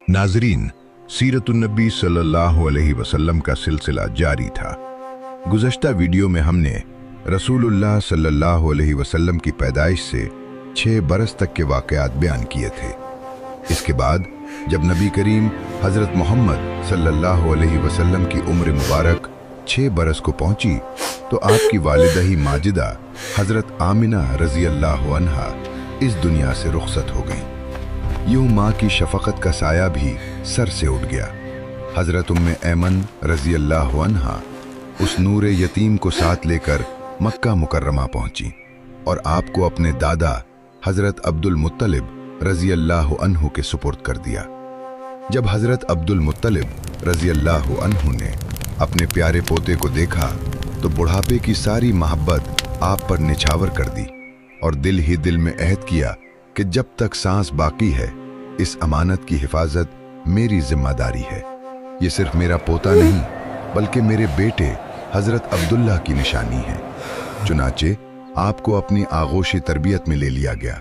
नाजरीन, सीरतुन्नबी सल्लल्लाहु अलैहि वसल्लम का सिलसिला जारी था। गुज़श्ता वीडियो में हमने रसूलुल्लाह सल्लल्लाहु अलैहि वसल्लम की पैदाइश से 6 बरस तक के वाक़यात बयान किए थे। इसके बाद जब नबी करीम हज़रत मोहम्मद सल्लल्लाहु अलैहि वसल्लम की उम्र मुबारक 6 बरस को पहुंची तो आपकी वालिदा ही माजिदा हज़रत आमिना रज़ी अल्लाह अन्हा इस दुनिया से रुखसत हो गई। यूं माँ की शफ़क़त का साया भी सर से उठ गया। हज़रत उम्मे ऐमन रज़ी अल्लाह अन्हा उस नूर यतीम को साथ लेकर मक्का मुकर्रमा पहुंची और आपको अपने दादा हज़रत अब्दुल मुत्तलिब रज़ी अल्लाह अन्हु के सुपुर्द कर दिया। जब हज़रत अब्दुल मुत्तलिब रज़ी अल्लाह अन्हु ने अपने प्यारे पोते को देखा तो बुढ़ापे की सारी मोहब्बत आप पर निछावर कर दी और दिल ही दिल में अहद किया कि जब तक सांस बाकी है इस अमानत की हिफाजत मेरी जिम्मेदारी है। ये सिर्फ मेरा पोता नहीं बल्कि मेरे बेटे हज़रत अब्दुल्ला की निशानी है। चुनाचे आपको अपनी आगोशी तरबियत में ले लिया गया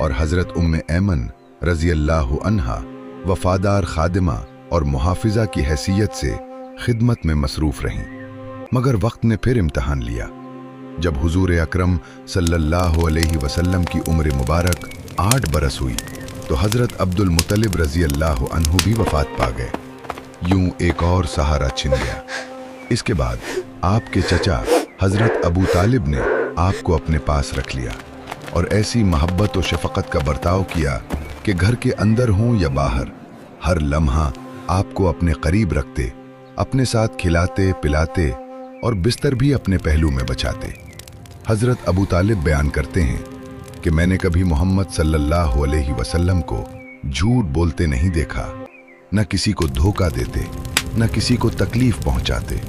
और हज़रत उम्मे ऐमन रज़ी अल्लाह अन्हा वफादार खादिमा और मुहाफिजा की हैसियत से खिदमत में मसरूफ़ रहीं। मगर वक्त ने फिर इम्तहान लिया। जब हुजूर अकरम सल्लल्लाहु अलैहि वसल्लम की उम्र मुबारक 8 बरस हुई तो हज़रत अब्दुल मुत्तलिब रज़ी अल्लाह अन्हु भी वफ़ात पा गए। यूं एक और सहारा छिन गया। इसके बाद आपके चचा हज़रत अबू तालिब ने आपको अपने पास रख लिया और ऐसी मोहब्बत और शफ़क़त का बर्ताव किया कि घर के अंदर हों या बाहर हर लम्हा आपको अपने करीब रखते, अपने साथ खिलाते पिलाते और बिस्तर भी अपने पहलू में बचाते। हज़रत अबू तालिब बयान करते हैं कि मैंने कभी मोहम्मद सल्लल्लाहु अलैहि वसल्लम को झूठ बोलते नहीं देखा, न किसी को धोखा देते, न किसी को तकलीफ पहुंचाते,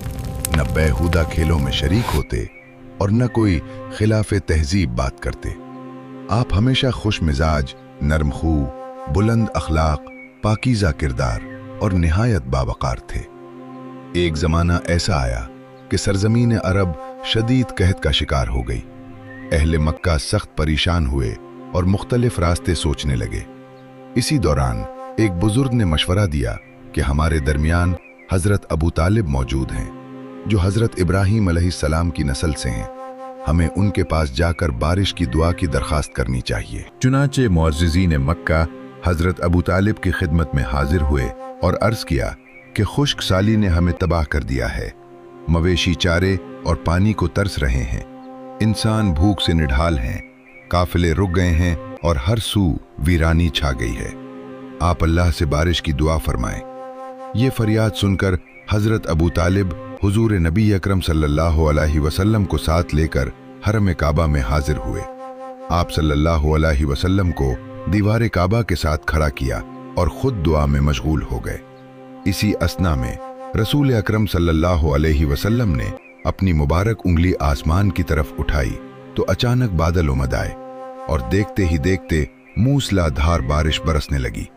न बेहुदा खेलों में शरीक होते और न कोई खिलाफे तहजीब बात करते। आप हमेशा खुश मिजाज, नरम खू, बुलंद अखलाक, पाकीज़ा किरदार और निहायत बावकार थे। एक ज़माना ऐसा आया कि सरजमीन अरब शदीद कहत का शिकार हो गई। अहले मक्का सख्त परेशान हुए और मुख्तलिफ रास्ते सोचने लगे। इसी दौरान एक बुजुर्ग ने मशवरा दिया कि हमारे दरमियान हज़रत अबू तालिब मौजूद हैं जो हज़रत इब्राहीम अलैहिस्सलाम की नस्ल से हैं। हमें उनके पास जाकर बारिश की दुआ की दरख्वास्त करनी चाहिए। चुनाचे मुअज़्ज़िज़ीन मक्का हज़रत अबू तालिब की खिदमत में हाजिर हुए और अर्ज़ किया कि खुश्क साली ने हमें तबाह कर दिया है। मवेशी चारे और पानी को तरस रहे हैं, इंसान भूख से निढाल हैं, काफिले रुक गए हैं और हर सू वीरानी छा गई है। आप अल्लाह से बारिश की दुआ फरमाएं। ये फरियाद सुनकर हज़रत अबू तालिब हुजूर नबी अकरम सल्लल्लाहु अलैहि वसल्लम को साथ लेकर हरम काबा में हाजिर हुए। आप सल्लल्लाहु अलैहि वसल्लम को दीवार काबा के साथ खड़ा किया और खुद दुआ में मशगूल हो गए। इसी असना में रसूल अकरम सल्लल्लाहु अलैहि वसल्लम ने अपनी मुबारक उंगली आसमान की तरफ उठाई तो अचानक बादल उमड़ आए और देखते ही देखते मूसलाधार बारिश बरसने लगी।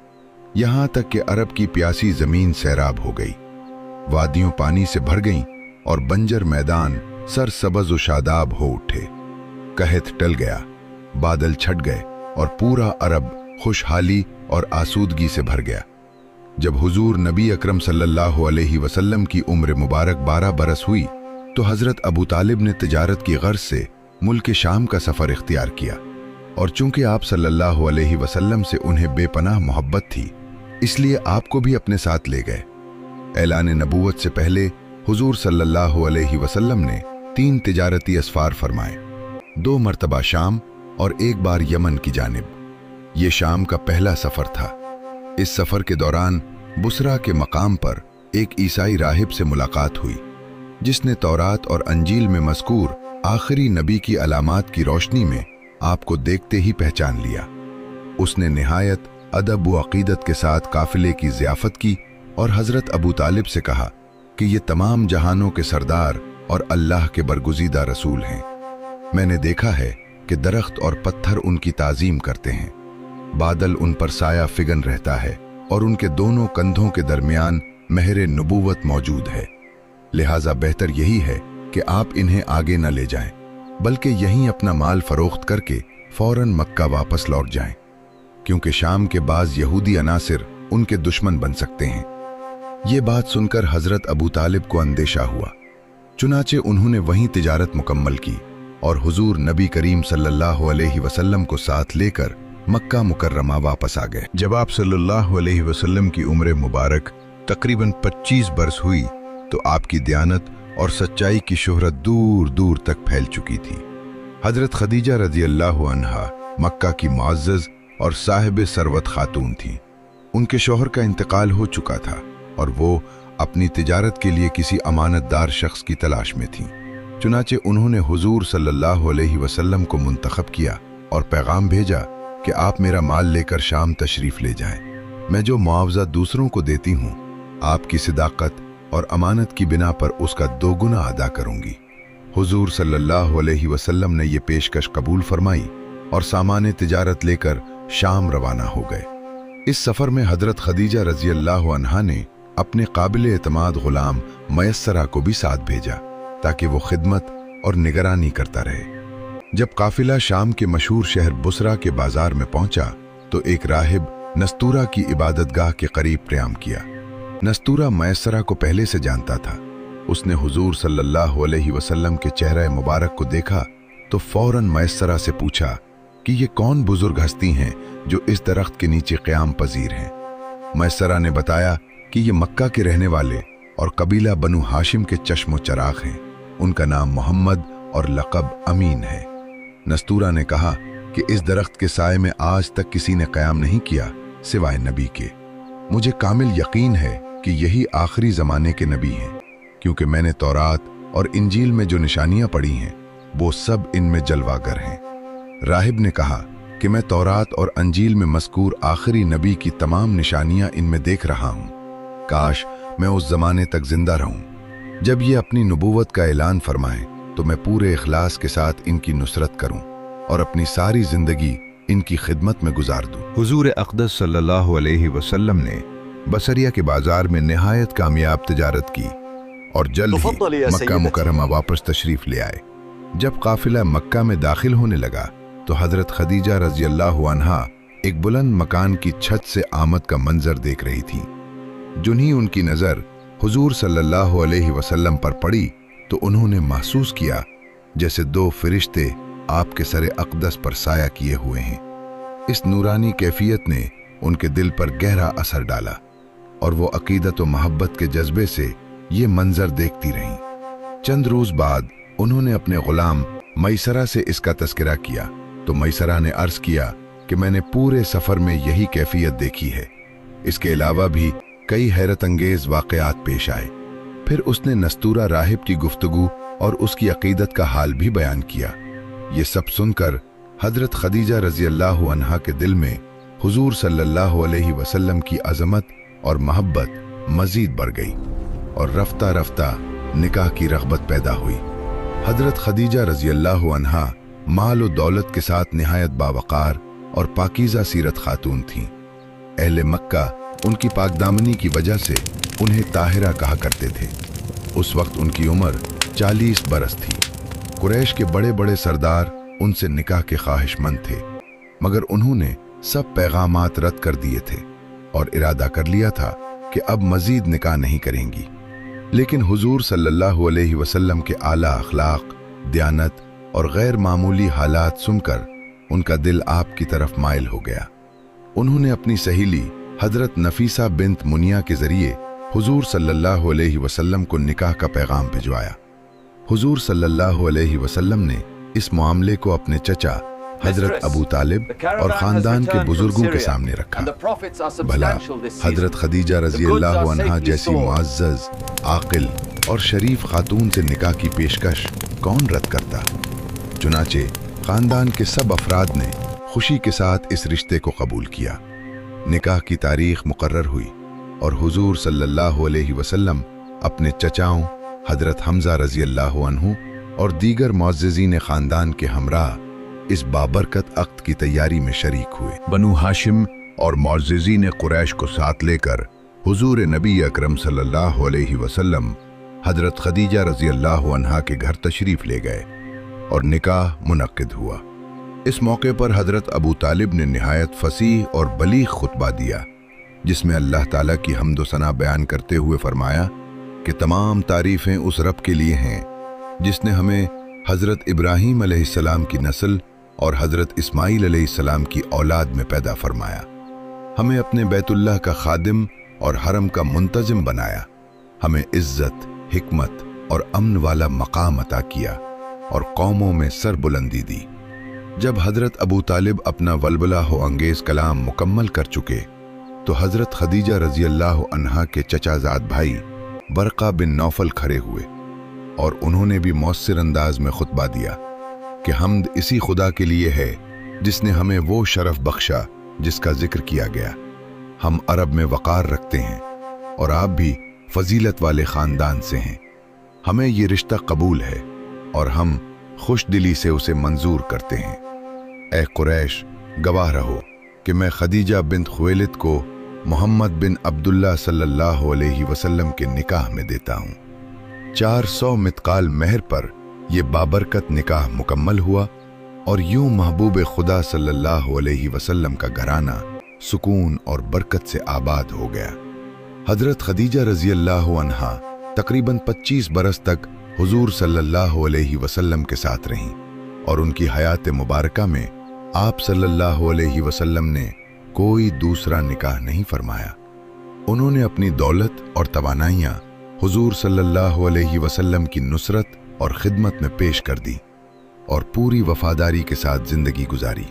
यहाँ तक कि अरब की प्यासी जमीन सैराब हो गई। वादियों पानी से भर गईं और बंजर मैदान सरसब्ज़ व शादाब हो उठे। कहत टल गया, बादल छट गए और पूरा अरब खुशहाली और आसूदगी से भर गया। जब हुजूर नबी अकरम सल्लल्लाहु अलैहि वसल्लम की उम्र मुबारक 12 बरस हुई तो हज़रत अबू तालिब ने तिजारत की गर्ज से मुल्क शाम का सफ़र इख्तियार किया और चूंकि आप सल्लल्लाहु अलैहि वसल्लम से उन्हें बेपनाह मोहब्बत थी इसलिए आपको भी अपने साथ ले गए। ऐलान नबूवत से पहले हुजूर सल्लल्लाहु अलैहि वसल्लम ने 3 तिजारती असफ़ार फरमाए, 2 मरतबा शाम और 1 बार यमन की जानिब। ये शाम का पहला सफ़र था। इस सफ़र के दौरान बुसरा के मकाम पर एक ईसाई राहिब से मुलाकात हुई जिसने तौरात और अंजील में मज़कूर आखिरी नबी की अलामात की रोशनी में आपको देखते ही पहचान लिया। उसने निहायत अदब व अक़ीदत के साथ काफ़िले की ज़ियाफ़त की और हज़रत अबू तालिब से कहा कि ये तमाम जहानों के सरदार और अल्लाह के बरगुज़ीदा रसूल हैं। मैंने देखा है कि दरख्त और पत्थर उनकी ताज़ीम करते हैं, बादल उन पर साया फिगन रहता है और उनके दोनों कंधों के दरमियान महर नबूवत मौजूद है। लिहाजा बेहतर यही है कि आप इन्हें आगे न ले जाएं, बल्कि यहीं अपना माल फरोख्त करके फौरन मक्का वापस लौट जाएं, क्योंकि शाम के बाज़ यहूदी अनासिर उनके दुश्मन बन सकते हैं। ये बात सुनकर हजरत अबू तालिब को अंदेशा हुआ। चुनाचे उन्होंने वहीं तिजारत मुकम्मल की और हुजूर नबी करीम सल्लल्लाहु अलैहि वसल्लम को साथ लेकर मक्का मुकर्रमा वापस आ गए। जब आप सल्लल्लाहु अलैहि वसल्लम की उम्र मुबारक तकरीबन 25 बरस हुई तो आपकी दयानत और सच्चाई की शोहरत दूर दूर तक फैल चुकी थी। हजरत खदीजा रजी अल्लाह अन्हा मक्का की मुअज़्ज़ज़ और साहिब सरवत खातून थी। उनके शौहर का इंतकाल हो चुका था और वो अपनी तिजारत के लिए किसी अमानतदार शख्स की तलाश में थीं। चुनाचे उन्होंने हुजूर सल्लल्लाहु अलैहि वसल्लम को मुंतखब किया और पैगाम भेजा कि आप मेरा माल लेकर शाम तशरीफ ले जाएं। मैं जो मुआवजा दूसरों को देती हूँ, आपकी सिदाकत और अमानत की बिना पर उसका 2 गुना अदा करूंगी। हुजूर सल्लल्लाहु अलैहि वसल्लम ने ये पेशकश कबूल फरमाई और सामान तिजारत लेकर शाम रवाना हो गए। इस सफर में हजरत खदीजा रजी अल्लाह अन्हा ने अपने काबिल एतमाद गुलाम मयस्सरा को भी साथ भेजा ताकि वो खिदमत और निगरानी करता रहे। जब काफिला शाम के मशहूर शहर बुसरा के बाजार में पहुंचा तो एक राहिब नस्तूरा की इबादतगाह के करीब क़याम किया। नस्तूरा मयस्सरा को पहले से जानता था। उसने हुजूर सल्लल्लाहु अलैहि वसल्लम के चेहरे मुबारक को देखा तो फौरन मयस्सरा से पूछा कि ये कौन बुजुर्ग हस्ती हैं जो इस दरख्त के नीचे क़याम पजीर हैं। मयस्सरा ने बताया कि ये मक्का के रहने वाले और कबीला बनु हाशिम के चश्मो चराग हैं। उनका नाम मोहम्मद और लक़ब अमीन है। नस्तूरा ने कहा कि इस दरख्त के साए में आज तक किसी ने क़याम नहीं किया सिवाय नबी के। मुझे कामिल यकीन है कि यही आखिरी ज़माने के नबी हैं, क्योंकि मैंने तौरात और इंजील में जो निशानियां पढ़ी हैं वो सब इनमें जलवागर हैं। राहिब ने कहा कि मैं तौरात और अंजील में मज़कूर आखिरी नबी की तमाम निशानियां इनमें देख रहा हूं। काश मैं उस ज़माने तक जिंदा रहूं जब ये अपनी नबूवत का ऐलान फरमाएं, तो मैं पूरे इखलास के साथ इनकी नुसरत करूं और अपनी सारी जिंदगी इनकी खिदमत में गुजार दूं। हुजूर अक़दस सल्लल्लाहु अलैहि वसल्लम ने बसरिया के बाजार में निहायत कामयाब तिजारत की और जल्द ही मक्का मुकर्रमा वापस तशरीफ ले आए। जब काफिला मक्का में दाखिल होने लगा तो हजरत खदीजा रजी अल्लाह अन्हा एक बुलंद मकान की छत से आमद का मंजर देख रही थीं। जुन्ही उनकी नज़र हुजूर सल्लल्लाहु अलैहि वसल्लम पर पड़ी तो उन्होंने महसूस किया जैसे 2 फरिश्ते आपके सरे अक़दस पर साया किए हुए हैं। इस नूरानी कैफियत ने उनके दिल पर गहरा असर डाला और वो अकीदत व मोहब्बत के जज्बे से ये मंजर देखती रहीं। चंद रोज़ बाद उन्होंने अपने गुलाम मयसरा से इसका तस्करा किया तो मयसरा ने अर्ज़ किया कि मैंने पूरे सफ़र में यही कैफियत देखी है। इसके अलावा भी कई हैरत अंगेज वाक़यात पेश आए। फिर उसने नस्तूरा राहिब की गुफ्तगू और उसकी अकीदत का हाल भी बयान किया। ये सब सुनकर हजरत खदीजा रजी अल्लाह अन्हा के दिल में हुजूर सल्लल्लाहु अलैहि वसल्लम की अजमत और मोहब्बत मजीद बढ़ गई और रफ्ता रफ्ता निकाह की रग़बत पैदा हुई। हजरत खदीजा रजी अल्लाह अन्हा माल और दौलत के साथ निहायत बावकार और पाकीज़ा सीरत खातून थीं। अहले मक्का उनकी पाकदामनी की वजह से उन्हें ताहिरा कहा करते थे। उस वक्त उनकी उम्र 40 बरस थी। कुरैश के बड़े बड़े सरदार उनसे निकाह के ख्वाहिशमंद थे, मगर उन्होंने सब पैगामात रद्द कर दिए थे और इरादा कर लिया था कि अब मजीद निकाह नहीं करेंगी। लेकिन हुजूर सल्लल्लाहु अलैहि वसल्लम के आला अखलाक, दयानत और गैर मामूली हालात सुनकर उनका दिल आपकी तरफ माइल हो गया। उन्होंने अपनी सहेली हजरत नफीसा बिन्त मुनिया के जरिए हुजूर सल्लल्लाहु अलैहि वसल्लम को निकाह का पैगाम भिजवाया। हुजूर सल्लल्लाहु अलैहि वसल्लम ने इस मामले को अपने चचा हजरत अबू तालिब और खानदान के बुजुर्गों के सामने रखा। भला हजरत खदीजा रजी अल्लाह अन्हा जैसी मुअज़्ज़ज़, आकिल और शरीफ खातून से निकाह की पेशकश कौन रद्द करता। चुनाचे खानदान के सब अफराद ने खुशी के साथ इस रिश्ते को कबूल किया। निकाह की तारीख मुकर्रर हुई और हुजूर सल्लल्लाहु अलैहि वसल्लम अपने चचाओं हजरत हमजा रजी अल्लाह अन्हु और दीगर मुअज़्ज़िज़ीन खानदान के हमराह इस बाबरकत अक़्द की तैयारी में शरीक हुए। बनु हाशिम और मुअज़्ज़िज़ीन कुरैश को साथ लेकर हुजूर नबी अकरम सल्लल्लाहु अलैहि वसल्लम हजरत खदीजा रजी अल्लाह अन्हा के घर तशरीफ ले गए और निकाह मुनक्किद हुआ। इस मौके पर हजरत अबू तालिब ने निहायत फसीह और बलीग खुतबा दिया, جس میں اللہ تعالیٰ کی حمد و ثنا بیان کرتے ہوئے فرمایا کہ تمام تعریفیں اس رب کے لیے ہیں جس نے ہمیں حضرت ابراہیم علیہ السلام کی نسل اور حضرت اسماعیل علیہ السلام کی اولاد میں پیدا فرمایا، ہمیں اپنے بیت اللہ کا خادم اور حرم کا منتظم بنایا، ہمیں عزت، حکمت اور امن والا مقام عطا کیا اور قوموں میں سر بلندی دی۔ جب حضرت ابو طالب اپنا ولولہ ہو انگیز کلام مکمل کر چکے تو حضرت خدیجہ رضی اللہ عنہا کے چچا زاد بھائی برقہ بن نوفل کھڑے ہوئے اور انہوں نے بھی مؤثر انداز میں خطبہ دیا کہ حمد اسی خدا کے لیے ہے جس نے ہمیں وہ شرف بخشا جس کا ذکر کیا گیا۔ ہم عرب میں وقار رکھتے ہیں اور آپ بھی فضیلت والے خاندان سے ہیں، ہمیں یہ رشتہ قبول ہے اور ہم خوش دلی سے اسے منظور کرتے ہیں۔ اے قریش، گواہ رہو کہ میں خدیجہ بنت خویلد کو محمد بن عبداللہ صلی اللہ علیہ وسلم کے نکاح میں دیتا ہوں۔ 400 مثقال مہر پر یہ بابرکت نکاح مکمل ہوا اور یوں محبوب خدا صلی اللہ علیہ وسلم کا گھرانہ سکون اور برکت سے آباد ہو گیا۔ حضرت خدیجہ رضی اللہ عنہا تقریباً 25 برس تک حضور صلی اللہ علیہ وسلم کے ساتھ رہیں اور ان کی حیات مبارکہ میں آپ صلی اللہ علیہ وسلم نے کوئی دوسرا نکاح نہیں فرمایا۔ انہوں نے اپنی دولت اور توانائیاں حضور صلی اللہ علیہ وسلم کی نصرت اور خدمت میں پیش کر دی اور پوری وفاداری کے ساتھ زندگی گزاری۔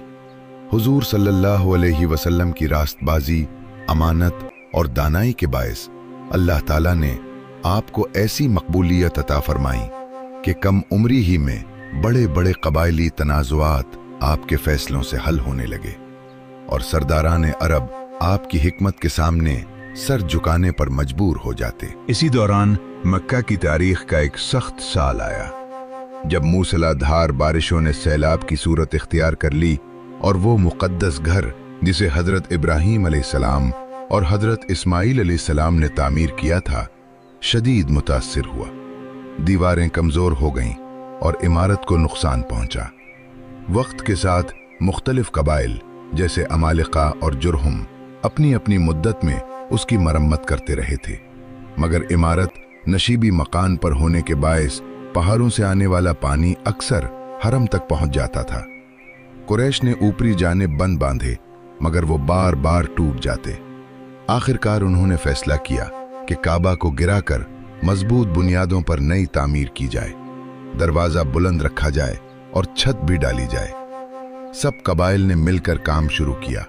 حضور صلی اللہ علیہ وسلم کی راست بازی، امانت اور دانائی کے باعث اللہ تعالیٰ نے آپ کو ایسی مقبولیت عطا فرمائی کہ کم عمری ہی میں بڑے بڑے قبائلی تنازعات آپ کے فیصلوں سے حل ہونے لگے اور سرداران عرب آپ کی حکمت کے سامنے سر جھکانے پر مجبور ہو جاتے۔ اسی دوران مکہ کی تاریخ کا ایک سخت سال آیا جب موسلا دھار بارشوں نے سیلاب کی صورت اختیار کر لی اور وہ مقدس گھر جسے حضرت ابراہیم علیہ السلام اور حضرت اسماعیل علیہ السلام نے تعمیر کیا تھا شدید متاثر ہوا۔ دیواریں کمزور ہو گئیں اور عمارت کو نقصان پہنچا۔ وقت کے ساتھ مختلف قبائل جیسے عمالقہ اور جرہم اپنی اپنی مدت میں اس کی مرمت کرتے رہے تھے، مگر عمارت نشیبی مکان پر ہونے کے باعث پہاڑوں سے آنے والا پانی اکثر حرم تک پہنچ جاتا تھا۔ قریش نے اوپری جانب بند باندھے مگر وہ بار بار ٹوٹ جاتے۔ آخرکار انہوں نے فیصلہ کیا کہ کعبہ کو گرا کر مضبوط بنیادوں پر نئی تعمیر کی جائے، دروازہ بلند رکھا جائے اور چھت بھی ڈالی جائے۔ سب قبائل نے مل کر کام شروع کیا۔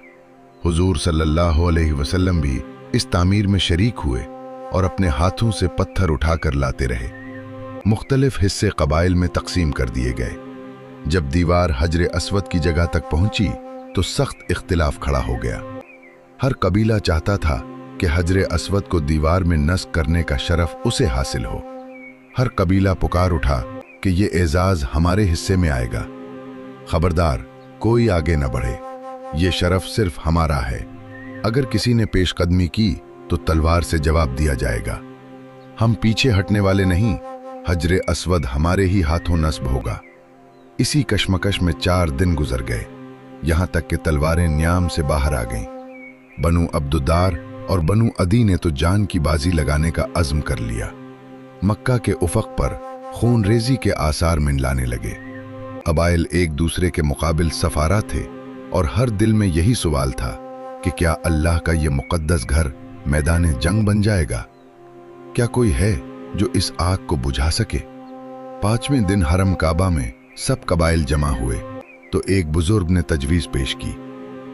حضور صلی اللہ علیہ وسلم بھی اس تعمیر میں شریک ہوئے اور اپنے ہاتھوں سے پتھر اٹھا کر لاتے رہے۔ مختلف حصے قبائل میں تقسیم کر دیے گئے۔ جب دیوار حجر اسود کی جگہ تک پہنچی تو سخت اختلاف کھڑا ہو گیا۔ ہر قبیلہ چاہتا تھا کہ حجر اسود کو دیوار میں نصب کرنے کا شرف اسے حاصل ہو۔ ہر قبیلہ پکار اٹھا کہ یہ اعزاز ہمارے حصے میں آئے گا، خبردار کوئی آگے نہ بڑھے، یہ شرف صرف ہمارا ہے۔ اگر کسی نے پیش قدمی کی تو تلوار سے جواب دیا جائے گا۔ ہم پیچھے ہٹنے والے نہیں، حجر اسود ہمارے ہی ہاتھوں نصب ہوگا۔ اسی کشمکش میں 4 دن گزر گئے، یہاں تک کہ تلواریں نیام سے باہر آ گئیں۔ بنو عبدالدار اور بنو عدی نے تو جان کی بازی لگانے کا عزم کر لیا۔ مکہ کے افق پر خون ریزی کے آثار منڈلانے لگے۔ قبائل ایک دوسرے کے مقابل سفارا تھے اور ہر دل میں یہی سوال تھا کہ کیا اللہ کا یہ مقدس گھر میدان جنگ بن جائے گا؟ کیا کوئی ہے جو اس آگ کو بجھا سکے؟ 5ویں دن حرم کعبہ میں سب قبائل جمع ہوئے تو ایک بزرگ نے تجویز پیش کی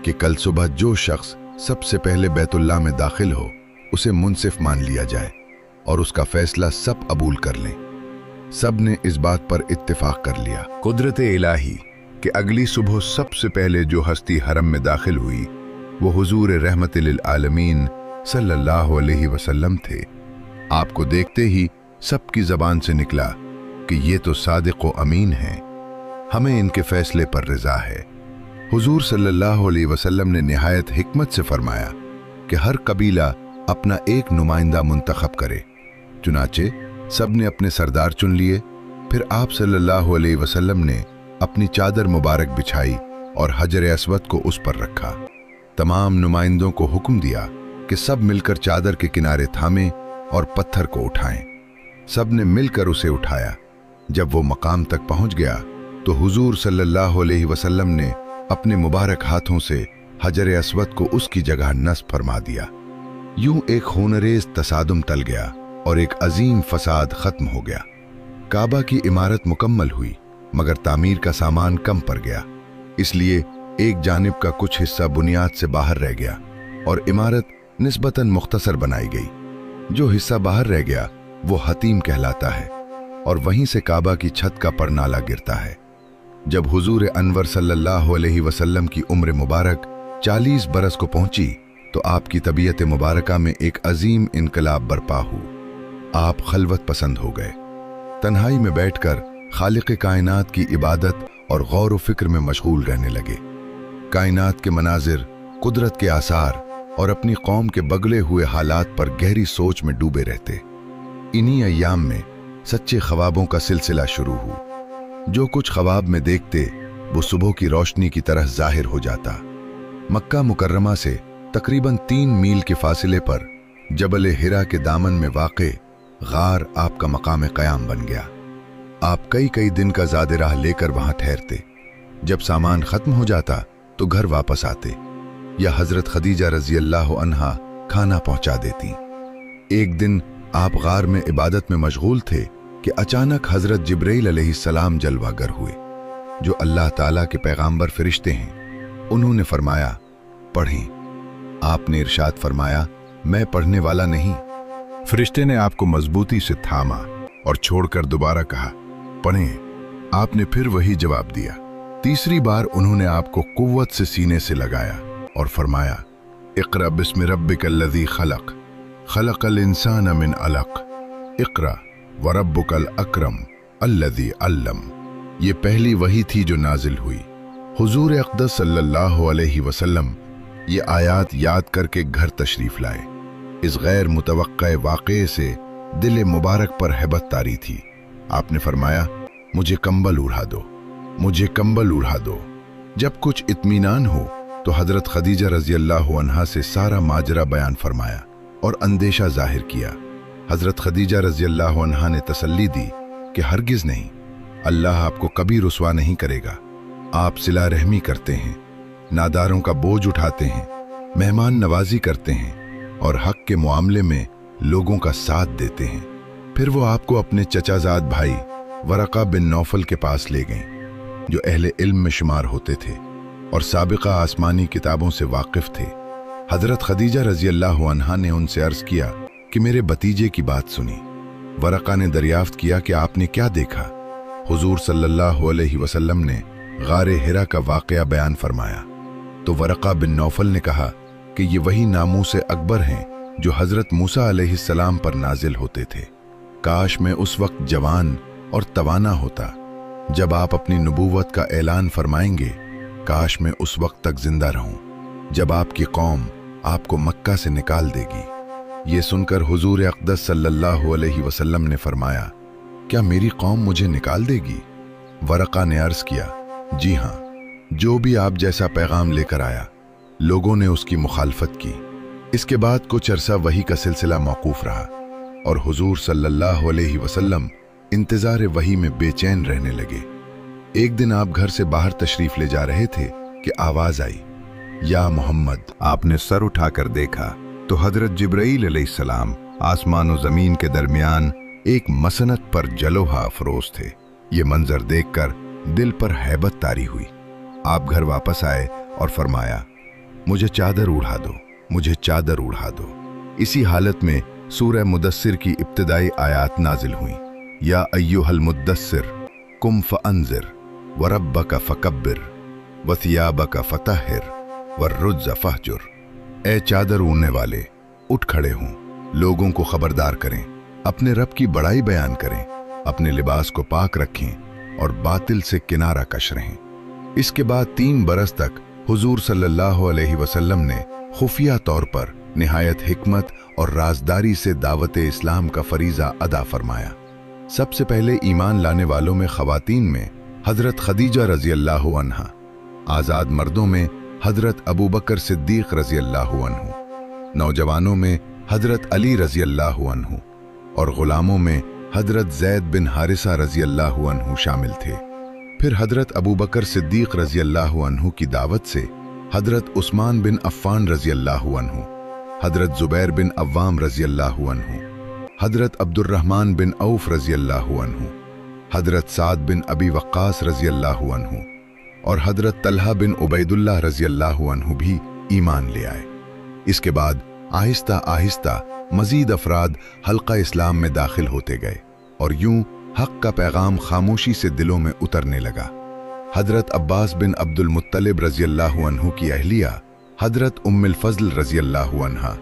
کہ کل صبح جو شخص سب سے پہلے بیت اللہ میں داخل ہو اسے منصف مان لیا جائے اور اس کا فیصلہ سب قبول کر لیں۔ سب نے اس بات پر اتفاق کر لیا۔ قدرت الہی کہ اگلی صبح سب سے پہلے جو ہستی حرم میں داخل ہوئی وہ حضور رحمت للعالمین صلی اللہ علیہ وسلم تھے۔ آپ کو دیکھتے ہی سب کی زبان سے نکلا کہ یہ تو صادق و امین ہیں، ہمیں ان کے فیصلے پر رضا ہے۔ حضور صلی اللہ علیہ وسلم نے نہایت حکمت سے فرمایا کہ ہر قبیلہ اپنا ایک نمائندہ منتخب کرے۔ چنانچہ سب نے اپنے سردار چن لیے۔ پھر آپ صلی اللہ علیہ وسلم نے اپنی چادر مبارک بچھائی اور حجر اسود کو اس پر رکھا۔ تمام نمائندوں کو حکم دیا कि सब मिलकर चादर के किनारे थामें और पत्थर को उठाएं। सब ने मिलकर उसे उठाया। जब वो मकाम तक पहुंच गया तो हुजूर सल्लल्लाहु अलैहि वसल्लम ने अपने मुबारक हाथों से हजर अस्वद को उसकी जगह नस्ब फरमा दिया। यूं एक खूनरेज तसादुम टल गया और एक अजीम फसाद खत्म हो गया। काबा की इमारत मुकम्मल हुई, मगर तामीर का सामान कम पड़ गया। इसलिए एक जानिब का कुछ हिस्सा बुनियाद से बाहर रह गया और इमारत निस्बतन मुख्तसर बनाई गई। जो हिस्सा बाहर रह गया वो हतीम कहलाता है और वहीं से काबा की छत का परनाला गिरता है। जब हुजूर अनवर सल्लल्लाहु अलैहि वसल्लम की उम्र मुबारक 40 बरस को पहुंची तो आपकी तबीयत मुबारका में एक अजीम इनकलाब बरपा हुआ। आप खलवत पसंद हो गए। तन्हाई में बैठकर खालिक कायनात की इबादत और गौर व फिक्र में मशगूल रहने लगे। कायनात के मनाजिर, कुदरत के आसार और अपनी कौम के बगले हुए हालात पर गहरी सोच में डूबे रहते। इन्हीं अय्याम में सच्चे ख्वाबों का सिलसिला शुरू हुआ। जो कुछ ख्वाब में देखते वो सुबह की रोशनी की तरह जाहिर हो जाता। मक्का मुकर्रमा से तकरीबन 3 मील के फासले पर जबल हिरा के दामन में वाक़े गार आपका मकाम क़याम बन गया। आप कई कई दिन का ज़ादे राह लेकर वहां ठहरते। जब सामान खत्म हो जाता तो घर वापस आते या हजरत खदीजा रज़ी अल्लाह अन्हा खाना पहुंचा देती। एक दिन आप गार में इबादत में मशगूल थे कि अचानक हजरत जिब्राइल अलैहिस्सलाम जलवागर हुए, जो अल्लाह ताला के पैगाम्बर फरिश्ते हैं। उन्होंने फरमाया, पढ़ें। आपने इरशाद फरमाया, मैं पढ़ने वाला नहीं। फरिश्ते ने आपको मजबूती से थामा और छोड़कर दोबारा कहा, पढ़ें। आपने फिर वही जवाब दिया। तीसरी बार उन्होंने आपको कुव्वत से सीने से लगाया और फरमाया, इक़रा बिस्मि रब्बिकल्लज़ी खलक़, खलक़ल इंसान मिन अलक़, इक़रा व रब्बुकल अकरम अल्लज़ी अल्लम। ये पहली वही थी जो नाजिल हुई। हुजूर अक़दस सल्लल्लाहु अलैहि वसल्लम ये आयात याद करके घर तशरीफ लाए। इस गैर मुतवक्क़ा वाक़े से दिल मुबारक पर हैबत तारी थी। आपने फरमाया, मुझे कंबल उड़ा दो, मुझे कंबल उड़ा दो। जब कुछ इत्मीनान हो तो हजरत खदीजा रज़ी अल्लाह अन्हा से सारा माजरा बयान फरमाया और अंदेशा जाहिर किया। हजरत खदीजा रज़ी अल्लाह अन्हा ने तसल्ली दी कि हरगिज़ नहीं, अल्लाह आपको कभी रुसवा नहीं करेगा। आप सिला रहमी करते हैं, नादारों का बोझ उठाते हैं, मेहमान नवाजी करते हैं और हक के मामले में लोगों का साथ देते हैं। फिर वो आपको अपने चचाजाद भाई वरक़ा बिन नौफल के पास ले गए, जो अहले इल्म में शुमार होते थे और साबिक़ा आसमानी किताबों से वाकिफ़ थे। हजरत खदीजा रज़ी अल्लाह अन्हा ने उनसे अर्ज़ किया कि मेरे भतीजे की बात सुनी। वरक़ा ने दरियाफ्त किया कि आपने क्या देखा। हुजूर सल्लल्लाहु अलैहि वसल्लम ने गारे हिरा का वाक़या बयान फरमाया तो वरक़ा बिन नौफल ने कहा कि ये वही नामूस अकबर हैं जो हजरत मूसा अलैहिस्सलाम पर नाजिल होते थे। काश मैं उस वक्त जवान और तवाना होता जब आप अपनी नबूवत का ऐलान फरमाएंगे। काश मैं उस वक्त तक जिंदा रहूं जब आपकी कौम आपको मक्का से निकाल देगी। ये सुनकर हुजूर अक़दस सल्लल्लाहु अलैहि वसल्लम ने फरमाया, क्या मेरी कौम मुझे निकाल देगी? वरक़ा ने अर्ज़ किया, जी हाँ, जो भी आप जैसा पैगाम लेकर आया लोगों ने उसकी मुखालफत की। इसके बाद कुछ अरसा वही का सिलसिला मौकूफ रहा और हुजूर सल्लल्लाहु अलैहि वसल्लम इंतजार वही में बेचैन रहने लगे। एक दिन आप घर से बाहर तशरीफ ले जा रहे थे कि आवाज आई, या मोहम्मद। आपने सर उठाकर देखा तो हजरत जिब्राइल अलैहिस्सलाम आसमान और जमीन के दरमियान एक मसनत पर जलोहा अफरोज थे। ये मंजर देखकर दिल पर हैबत तारी हुई। आप घर वापस आए और फरमाया, मुझे चादर उड़ा दो, मुझे चादर उड़ा दो। इसी हालत में सूरह मुदस्सिर की इब्तिदाई आयात नाजिल हुई, या अय्युहल मुद्दस्सिर कुम फअंज़िर व रब्बका फकब्बिर व थियाबका फतहिर व रुज्ज़ फहजुर। ए चादर ओढ़ने वाले, उठ खड़े हों, लोगों को खबरदार करें, अपने रब की बड़ाई बयान करें, अपने लिबास को पाक रखें और बातिल से किनारा कश रहें। इसके बाद 3 बरस तक हुजूर सल्लल्लाहु अलैहि वसल्लम ने खुफिया तौर पर निहायत हिकमत और राजदारी से दावत इस्लाम का फरीज़ा अदा फरमाया। सबसे पहले ईमान लाने वालों में ख़वातीन में हज़रत खदीजा रज़ी अल्लाह अन्हा, आज़ाद मर्दों में हज़रत अबू बकर सिद्दीक़ रज़ी अल्लाह अन्हु, नौजवानों में हजरत अली रजी अल्लाह अन्हु और गुलामों में हजरत ज़ैद बिन हारिसा रजी अल्लाह अन्हु शामिल थे। फिर हजरत अबू बकर सिद्दीक रजी अल्लाह अन्हु की दावत से हजरत उस्मान बिन अफ़्फ़ान रजी अल्लाह अन्हु, हजरत ज़ुबैर बिन अव्वाम रजी अल्लाह अन्हु, हजरत अब्दुर्रहमान बिन औफ रजी अल्लाह अन्हु, हजरत साद बिन अबी वक्कास रजी अल्लाह अन्हु और हजरत तलहा बिन उबैदुल्लाह रजी अल्लाह अन्हु भी ईमान ले आए। इसके बाद आहिस्ता आहिस्ता मजीद अफराद हल्का इस्लाम में दाखिल होते गए और यूं हक का पैगाम खामोशी से दिलों में उतरने लगा। हजरत अब्बास बिन अब्दुल मुत्तलिब रजी अल्लाह अन्हु की अहलिया हजरत उम्मुल फज़ल रजी अल्लाह अन्हा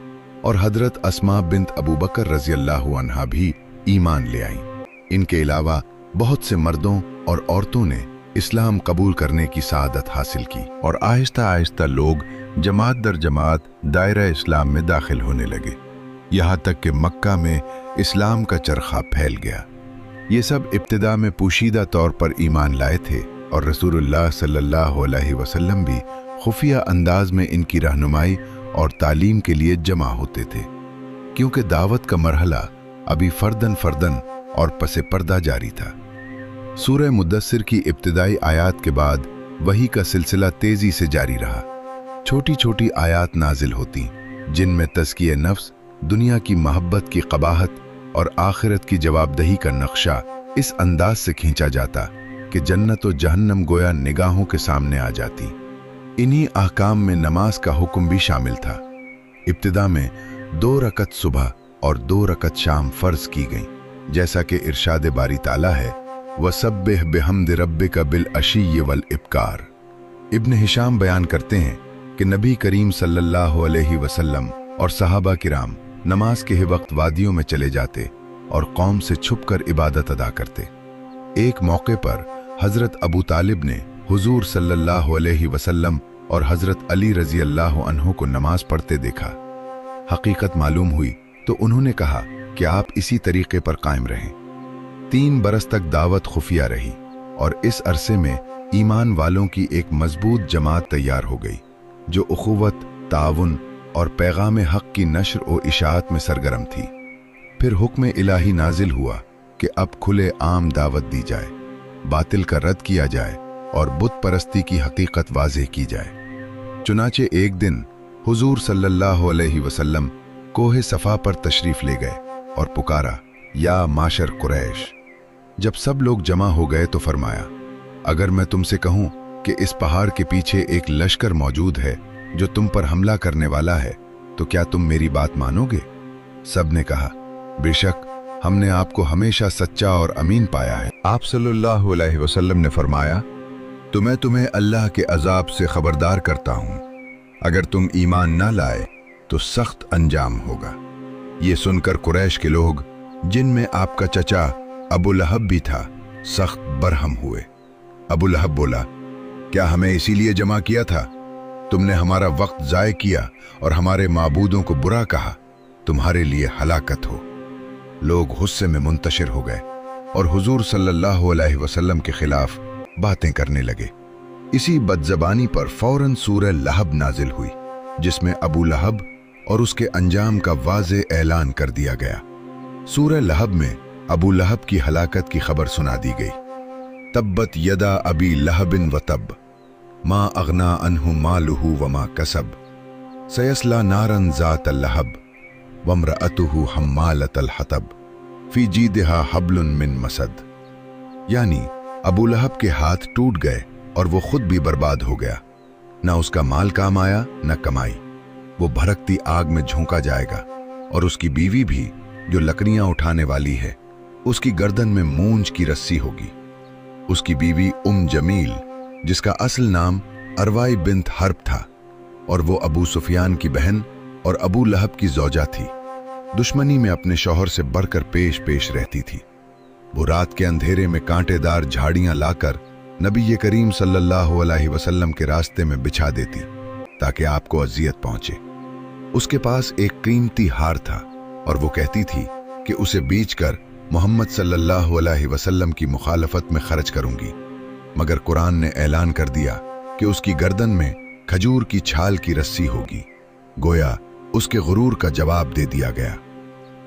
और हजरत अस्मा बिन्त अबू बकर रजी अल्लाह अन्हा भी ईमान ले आईं। इनके अलावा बहुत से मर्दों और औरतों ने इस्लाम कबूल करने की सआदत हासिल की और आहिस्ता आहिस्ता लोग जमात दर जमात दायरा इस्लाम में दाखिल होने लगे, यहाँ तक कि मक्का में इस्लाम का चरखा फैल गया। ये सब इब्तिदा में पोशीदा तौर पर ईमान लाए थे और रसूलुल्लाह सल्लल्लाहु अलैहि वसल्लम भी खुफिया अंदाज में इनकी रहनुमाई और तालीम के लिए जमा होते थे, क्योंकि दावत का मरहला अभी फर्दन फर्दन और पसे पर्दा जारी था। सूरह मुद्दस्सिर की इब्तिदाई आयात के बाद वही का सिलसिला तेजी से जारी रहा। छोटी छोटी आयात नाजिल होती जिनमें तज़किए नफ्स, दुनिया की मोहब्बत की कबाहत और आखिरत की जवाबदही का नक्शा इस अंदाज से खींचा जाता कि जन्नत और जहन्नम गोया निगाहों के सामने आ जाती। इन्हीं अहकाम में नमाज का हुक्म भी शामिल था। इब्तिदा में 2 रकत सुबह और 2 रकत शाम फर्ज की गईं, जैसा कि इरशाद बारी ताला है, वसब्बिह बिहम्द रब्बिका बिल अशीय्य वल इब्कार। इब्न हिशाम बयान करते हैं कि नबी करीम सल्लल्लाहु अलैहि वसल्लम और सहाबा किराम नमाज के वक्त वादियों में चले जाते और कौम से छुपकर इबादत अदा करते। एक मौके पर हजरत अबू तालिब ने हुजूर सल्लल्लाहु अलैहि वसल्लम और हजरत अली रजी अल्लाह अन्हु को नमाज पढ़ते देखा। हकीकत मालूम हुई तो उन्होंने कहा कि आप इसी तरीके पर कायम रहें। 3 बरस तक दावत खुफिया रही और इस अरसे में ईमान वालों की एक मजबूत जमात तैयार हो गई जो उखुवत, ताउन और पैगाम हक की नश्र और इशाअत में सरगर्म थी। फिर हुक्म इलाही नाजिल हुआ कि अब खुले आम दावत दी जाए, बातिल का रद्द किया जाए और बुत परस्ती की हकीकत वाज़ेह की जाए। चुनाचे एक दिन हुजूर सल्लल्लाहु अलैहि वसल्लम कोहे सफा पर तशरीफ ले गए और पुकारा, या माशर कुरैश। जब सब लोग जमा हो गए तो फरमाया, अगर मैं तुमसे कहूं कि इस पहाड़ के पीछे एक लश्कर मौजूद है जो तुम पर हमला करने वाला है, तो क्या तुम मेरी बात मानोगे? सब ने कहा, बेशक हमने आपको हमेशा सच्चा और अमीन पाया है। आप सल्लल्लाहु अलैहि वसल्लम ने फरमाया, तो मैं तुम्हें अल्लाह के अजाब से खबरदार करता हूं, अगर तुम ईमान ना लाए तो सख्त अंजाम होगा। ये सुनकर कुरैश के लोग, जिनमें आपका चचा अबू लहब भी था, सख्त बरहम हुए। अबू लहब बोला, क्या हमें इसीलिए जमा किया था? तुमने हमारा वक्त ज़ाय किया और हमारे माबूदों को बुरा कहा, तुम्हारे लिए हलाकत हो। लोग गुस्से में मुंतशिर हो गए और हुजूर सल्लल्लाहु अलैहि वसल्लम के खिलाफ बातें करने लगे। इसी बदजबानी पर फौरन सूरह लहब नाजिल हुई, जिसमें अबू लहब और उसके अंजाम का वाज़े ऐलान कर दिया गया। सूरह लहब में अबू लहब की हलाकत की खबर सुना दी गई। तब्बत यदा अबी लहबिन व तब, मा अगना अन्हु मालुहु व मा कसब, सयस्ला नारन ज़ात लहब वम्रअतुहु हम्मालतल हतब, फी जीदिहा हब्लुन मिन मसद। यानी अबू लहब के हाथ टूट गए और वो खुद भी बर्बाद हो गया, ना उसका माल काम आया न कमाई। वो भड़कती आग में झोंका जाएगा और उसकी बीवी भी, जो लकड़ियां उठाने वाली है, उसकी गर्दन में मूंज की रस्सी होगी। उसकी बीवी जमील, जिसका असल नाम अरवाई बिन्त हर्ब था, और वो अबू सुफियान की बहन और अबू लहब की ज़ौजा थी, दुश्मनी में अपने शौहर से बढ़कर पेश पेश रहती थी। वो रात के अंधेरे में कांटेदार झाड़ियां लाकर नबी करीम सल्लल्लाहु अलैहि वसल्लम के रास्ते में बिछा देती ताकि आपको अजियत पहुंचे। उसके पास एक कीमती हार था और वो कहती थी कि उसे बेचकर मोहम्मद सल्लल्लाहु अलैहि वसल्लम की मुखालफत में खर्च करूंगी, मगर कुरान ने ऐलान कर दिया कि उसकी गर्दन में खजूर की छाल की रस्सी होगी। गोया उसके गुरूर का जवाब दे दिया गया।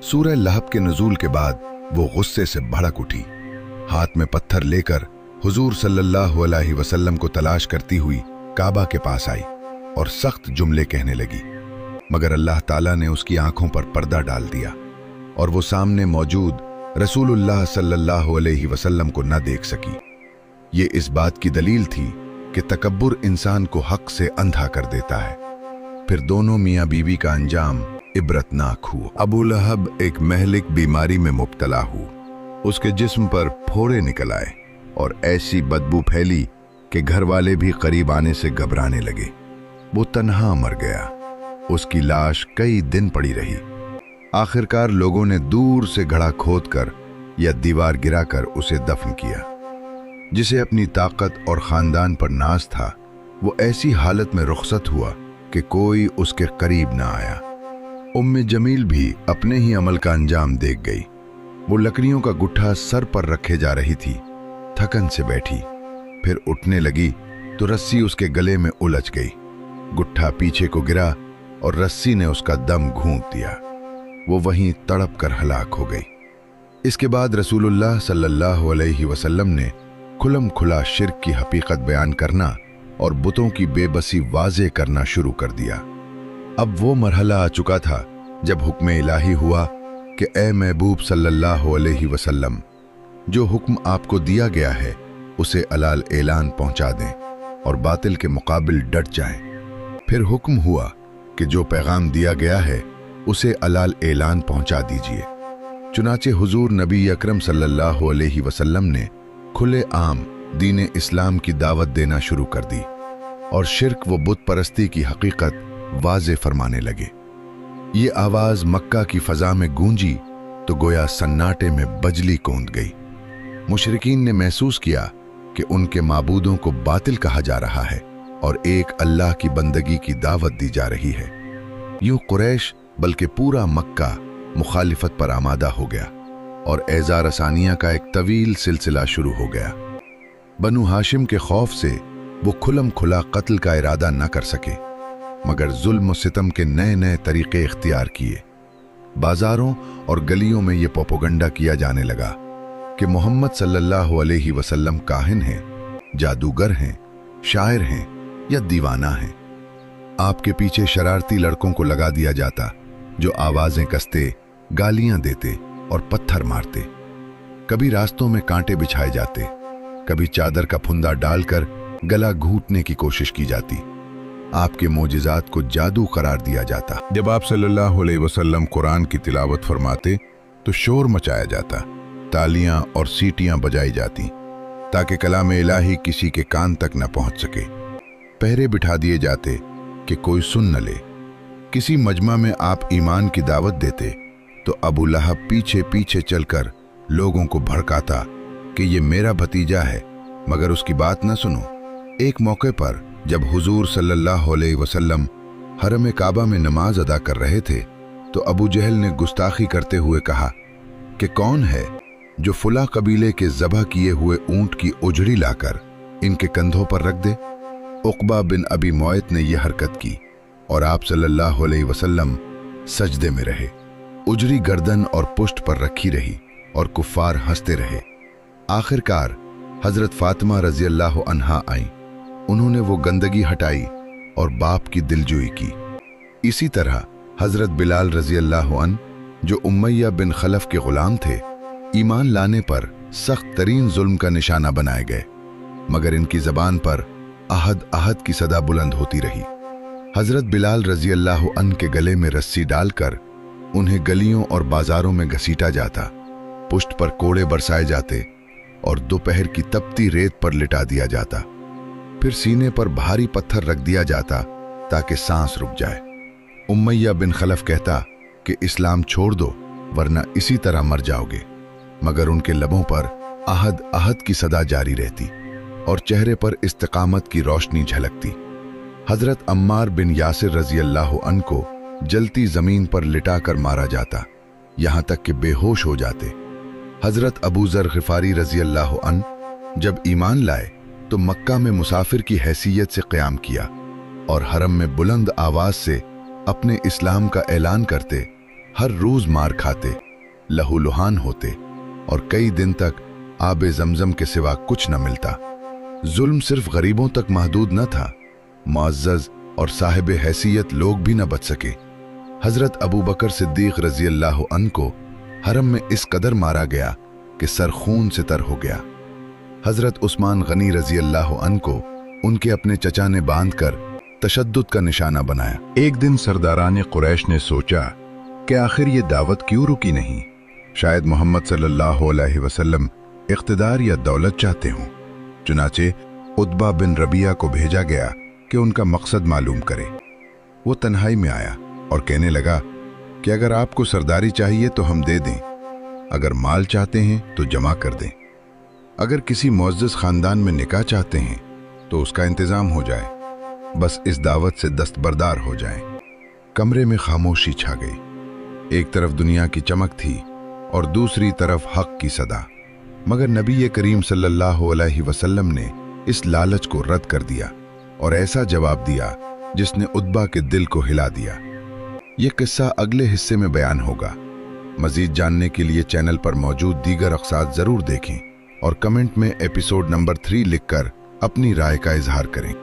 सूरह लहब के नुज़ूल के बाद वो गुस्से से भड़क उठी। हाथ में पत्थर लेकर हुजूर सल्लल्लाहु अलैहि वसल्लम को तलाश करती हुई काबा के पास आई और सख्त जुमले कहने लगी, मगर अल्लाह ताला ने उसकी आंखों पर पर्दा डाल दिया और वो सामने मौजूद रसूलुल्लाह सल्लल्लाहु अलैहि वसल्लम को न देख सकी। ये इस बात की दलील थी कि तकब्बुर इंसान को हक से अंधा कर देता है। फिर दोनों मियाँ बीवी का अंजाम इबरतनाक हुआ। अबू लहब एक महलिक बीमारी में मुब्तला हुआ। उसके जिस्म पर फोड़े निकल आए और ऐसी बदबू फैली कि घर वाले भी करीब आने से घबराने लगे। वो तन्हा मर गया। उसकी लाश कई दिन पड़ी रही। आखिरकार लोगों ने दूर से घड़ा खोदकर या दीवार गिराकर उसे दफन किया। जिसे अपनी ताकत और खानदान पर नाज था, वो ऐसी हालत में रुखसत हुआ कि कोई उसके करीब ना आया। उम्मे जमील भी अपने ही अमल का अंजाम देख गई। वो लकड़ियों का गुट्ठा सर पर रखे जा रही थी, थकन से बैठी, फिर उठने लगी तो रस्सी उसके गले में उलझ गई। गुट्ठा पीछे को गिरा और रस्सी ने उसका दम घूंट दिया। वो वहीं तड़प कर हलाक हो गई। इसके बाद रसूलुल्लाह सल्लल्लाहु अलैहि वसल्लम ने खुलम खुला शिर्क की हकीकत बयान करना और बुतों की बेबसी वाज़े करना शुरू कर दिया। अब वो मरहला आ चुका था जब हुक्म इलाही हुआ कि ए महबूब सल्लल्लाहु अलैहि वसल्लम, जो हुक्म आपको दिया गया है उसे अलाल ऐलान पहुंचा दें और बातिल के मुकाबिल डट जाएं। फिर हुक्म हुआ कि जो पैगाम दिया गया है उसे अलाल ऐलान पहुंचा दीजिए। चुनाचे हुजूर नबी अकरम सल्लल्लाहु अलैहि वसल्लम ने खुले आम दीन इस्लाम की दावत देना शुरू कर दी और शिर्क व बुत परस्ती की हकीकत वाज़े फरमाने लगे। ये आवाज़ मक्का की फ़ज़ा में गूंजी तो गोया सन्नाटे में बजली कौंध गई। मुशरिकीन ने महसूस किया कि उनके माबूदों को बातिल कहा जा रहा है और एक अल्लाह की बंदगी की दावत दी जा रही है। यूं कुरैश बल्कि पूरा मक्का मुखालिफत पर आमादा हो गया और एज़ा रसानिया का एक तवील सिलसिला शुरू हो गया। बनु हाशिम के खौफ से वो खुलम खुला कत्ल का इरादा न कर सके, मगर जुल्म सितम के नए नए तरीके इख्तियार किए। बाजारों और गलियों में ये प्रोपेगेंडा किया जाने लगा कि मोहम्मद सल्लल्लाहु अलैहि वसल्लम काहिन हैं, जादूगर हैं, शायर हैं या दीवाना हैं। आपके पीछे शरारती लड़कों को लगा दिया जाता जो आवाजें कसते, गालियां देते और पत्थर मारते। कभी रास्तों में कांटे बिछाए जाते, कभी चादर का फुंदा डालकर गला घूंटने की कोशिश की जाती। आपके मोजिज़ात को जादू करार दिया जाता। जब आप सल्लल्लाहु अलैहि वसल्लम कुरान की तिलावत फरमाते तो शोर मचाया जाता, तालियां और सीटियां बजाई जाती ताकि कलाम इलाही किसी के कान तक न पहुंच सके। पहरे बिठा दिए जाते कि कोई सुन न ले। किसी मजमा में आप ईमान की दावत देते तो अबू लहब पीछे पीछे चलकर लोगों को भड़काता कि ये मेरा भतीजा है, मगर उसकी बात न सुनो। एक मौके पर जब हुजूर सल्लल्लाहु अलैहि वसल्लम हरम काबा में नमाज अदा कर रहे थे तो अबू जहल ने गुस्ताखी करते हुए कहा कि कौन है जो फुला कबीले के ज़बह किए हुए ऊंट की उजड़ी लाकर इनके कंधों पर रख दे। उक़बा बिन अबी मुअयत ने यह हरकत की और आप सल्लल्लाहु अलैहि वसल्लम सजदे में रहे। उजड़ी गर्दन और पुष्ट पर रखी रही और कुफ्फार हंसते रहे। आखिरकार हजरत फातिमा रज़ी अल्लाह अन्हा आईं। उन्होंने वो गंदगी हटाई और बाप की दिलजोई की। इसी तरह हजरत बिलाल रज़ी अल्लाह अन्हु, जो उमैया बिन खलफ के गुलाम थे, ईमान लाने पर सख्त तरीन जुल्म का निशाना बनाए गए, मगर इनकी जबान पर अहद अहद की सदा बुलंद होती रही। हजरत बिलाल रज़ी अल्लाह अन्हु के गले में रस्सी डालकर उन्हें गलियों और बाजारों में घसीटा जाता, पुष्ट पर कोड़े बरसाए जाते और दोपहर की तपती रेत पर लिटा दिया जाता। फिर सीने पर भारी पत्थर रख दिया जाता ताकि सांस रुक जाए। उमैया बिन खलफ कहता कि इस्लाम छोड़ दो वरना इसी तरह मर जाओगे, मगर उनके लबों पर अहद अहद की सदा जारी रहती और चेहरे पर इस्तिकामत की रोशनी झलकती। हजरत अम्मार बिन यासिर रज़ी अल्लाह अन्हु को जलती जमीन पर लिटाकर मारा जाता, यहां तक कि बेहोश हो जाते। हजरत अबू ज़र ग़िफ़ारी रज़ी अल्लाह अन्हु जब ईमान लाए तो मक्का में मुसाफिर की हैसियत से क़याम किया और हरम में बुलंद आवाज से अपने इस्लाम का ऐलान करते, हर रोज मार खाते, लहूलुहान होते और कई दिन तक आबे ज़मज़म के सिवा कुछ न मिलता। जुल्म सिर्फ गरीबों तक महदूद न था, मुअज़्ज़ज़ और साहिब हैसियत लोग भी न बच सके। हजरत अबू बकर सिद्दीक रजी अल्लाह अन्हु को हरम में इस कदर मारा गया कि सर खून से तर हो गया। हजरत उस्मान गनी रजी अल्लाह अन्हु को उनके अपने चचा ने बांधकर तशद्दुद का निशाना बनाया। एक दिन सरदारान कुरैश ने सोचा कि आखिर ये दावत क्यों रुकी नहीं, शायद मोहम्मद सल्लल्लाहु अलैहि वसल्लम इख्तिदार या दौलत चाहते हों। चुनाचे उतबा बिन रबिया को भेजा गया कि उनका मकसद मालूम करे। वो तन्हाई में आया और कहने लगा कि अगर आपको सरदारी चाहिए तो हम दे दें, अगर माल चाहते हैं तो जमा कर दें, अगर किसी मुअज़्ज़ज़ खानदान में निकाह चाहते हैं तो उसका इंतज़ाम हो जाए, बस इस दावत से दस्तबरदार हो जाएं। कमरे में खामोशी छा गई। एक तरफ दुनिया की चमक थी और दूसरी तरफ हक की सदा। मगर नबी करीम सल्लल्लाहु अलैहि वसल्लम ने इस लालच को रद्द कर दिया और ऐसा जवाब दिया जिसने उतबा के दिल को हिला दिया। ये किस्सा अगले हिस्से में बयान होगा। मजीद जानने के लिए चैनल पर मौजूद दीगर अक़साद ज़रूर देखें और कमेंट में एपिसोड नंबर 3 लिखकर अपनी राय का इजहार करें।